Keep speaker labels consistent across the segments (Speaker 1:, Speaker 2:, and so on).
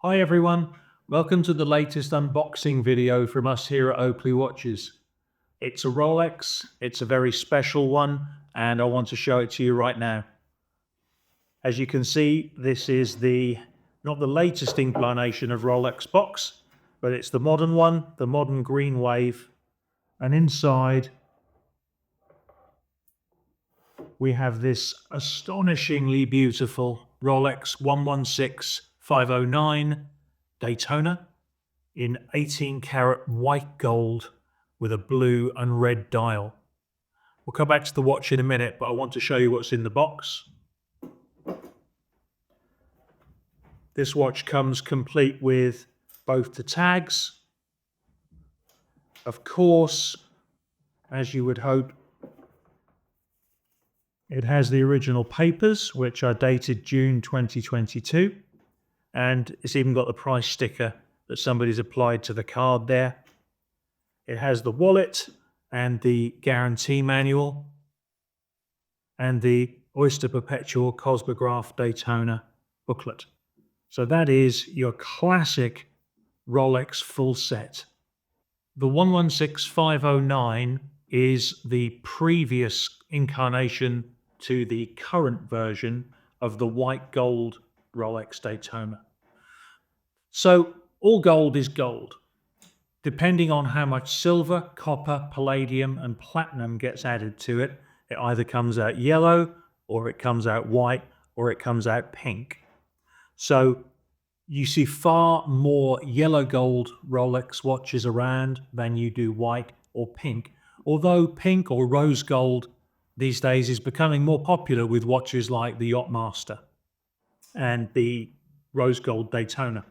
Speaker 1: Hi everyone, welcome to the latest unboxing video from us here at Oakleigh Watches. It's a Rolex, it's a very special one, and I want to show it to you right now. As you can see, this is not the latest incarnation of Rolex box, but it's the modern one, the modern green wave. And inside, we have this astonishingly beautiful Rolex 116509 Daytona in 18 karat white gold with a blue and red dial. We'll come back to the watch in a minute, but I want to show you what's in the box. This watch comes complete with both the tags. Of course, as you would hope, it has the original papers, which are dated June 2022, and it's even got the price sticker that somebody's applied to the card there. It has the wallet and the guarantee manual and the Oyster Perpetual Cosmograph Daytona booklet. So that is your classic Rolex full set. The 116509 is the previous incarnation to the current version of the white gold Rolex Daytona. So all gold is gold. Depending on how much silver, copper, palladium and platinum gets added to it, it either comes out yellow, or it comes out white, or it comes out pink. So you see far more yellow gold Rolex watches around than you do white or pink, although pink or rose gold these days is becoming more popular with watches like the Yachtmaster and the rose gold Daytona.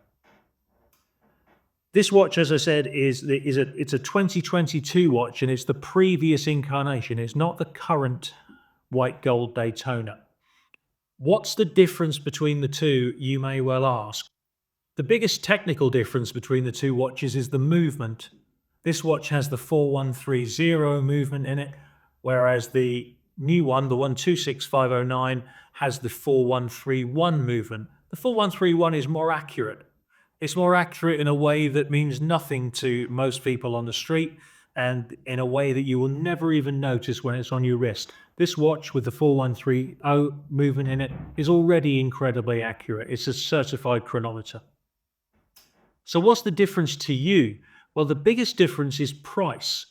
Speaker 1: This watch, as I said, it's a 2022 watch, and it's the previous incarnation. It's not the current white gold Daytona. What's the difference between the two, you may well ask? The biggest technical difference between the two watches is the movement. This watch has the 4130 movement in it, whereas the new one, the 126509, has the 4131 movement. The 4131 is more accurate. It's more accurate in a way that means nothing to most people on the street, and in a way that you will never even notice when it's on your wrist. This watch with the 4130 movement in it is already incredibly accurate. It's a certified chronometer. So what's the difference to you? Well, the biggest difference is price.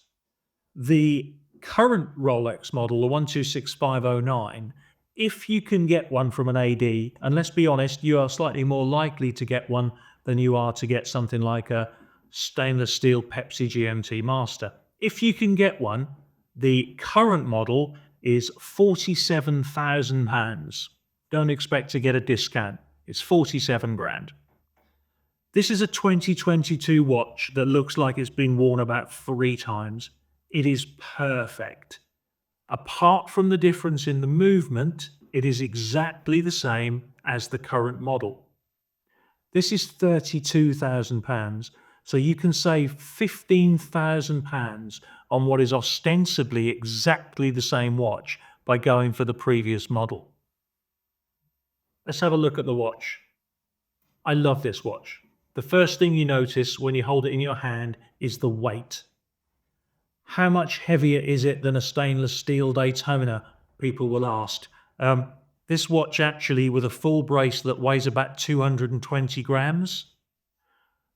Speaker 1: The current Rolex model, the 126509, if you can get one from an AD, and let's be honest, you are slightly more likely to get one than you are to get something like a stainless steel Pepsi GMT Master. If you can get one, the current model is £47,000. Don't expect to get a discount. It's 47 grand. This is a 2022 watch that looks like it's been worn about 3 times. It is perfect. Apart from the difference in the movement, it is exactly the same as the current model. This is £32,000, so you can save £15,000 on what is ostensibly exactly the same watch by going for the previous model. Let's have a look at the watch. I love this watch. The first thing you notice when you hold it in your hand is the weight. How much heavier is it than a stainless steel Daytona, people will ask. This watch actually, with a full bracelet, weighs about 220 grams.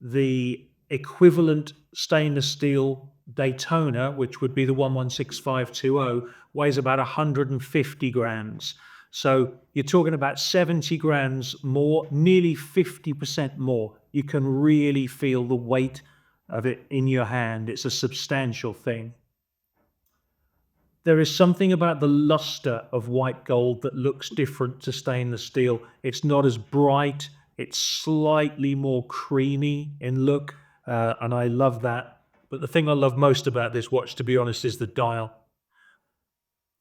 Speaker 1: The equivalent stainless steel Daytona, which would be the 116520, weighs about 150 grams. So you're talking about 70 grams more, nearly 50% more. You can really feel the weight of it in your hand. It's a substantial thing. There is something about the luster of white gold that looks different to stainless steel. It's not as bright. It's slightly more creamy in look, and I love that. But the thing I love most about this watch, to be honest, is the dial.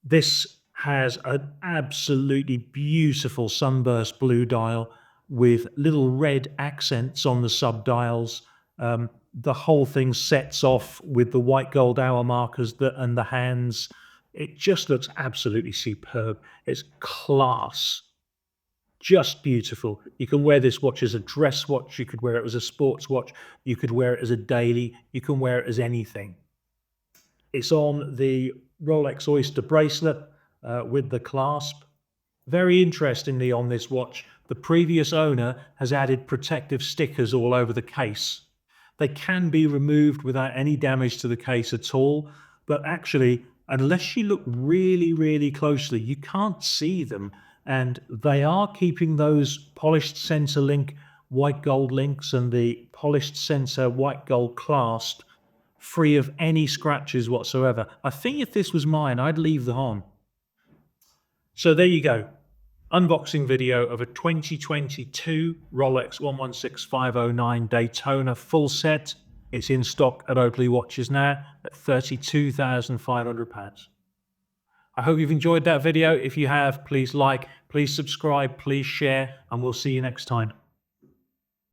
Speaker 1: This has an absolutely beautiful sunburst blue dial with little red accents on the sub-dials. The whole thing sets off with the white gold hour markers and the hands. It just looks absolutely superb. It's class. Just beautiful. You can wear this watch as a dress watch, you could wear it as a sports watch, you could wear it as a daily, you can wear it as anything. It's on the Rolex Oyster bracelet with the clasp. Very interestingly on this watch, the previous owner has added protective stickers all over the case. They can be removed without any damage to the case at all, but actually, unless you look really, really closely, you can't see them. And they are keeping those polished center link white gold links and the polished center white gold clasp free of any scratches whatsoever. I think if this was mine, I'd leave them on. So there you go. Unboxing video of a 2022 Rolex 116509 Daytona full set. It's in stock at Oakleigh Watches now at £32,500. I hope you've enjoyed that video. If you have, please like, please subscribe, please share, and we'll see you next time.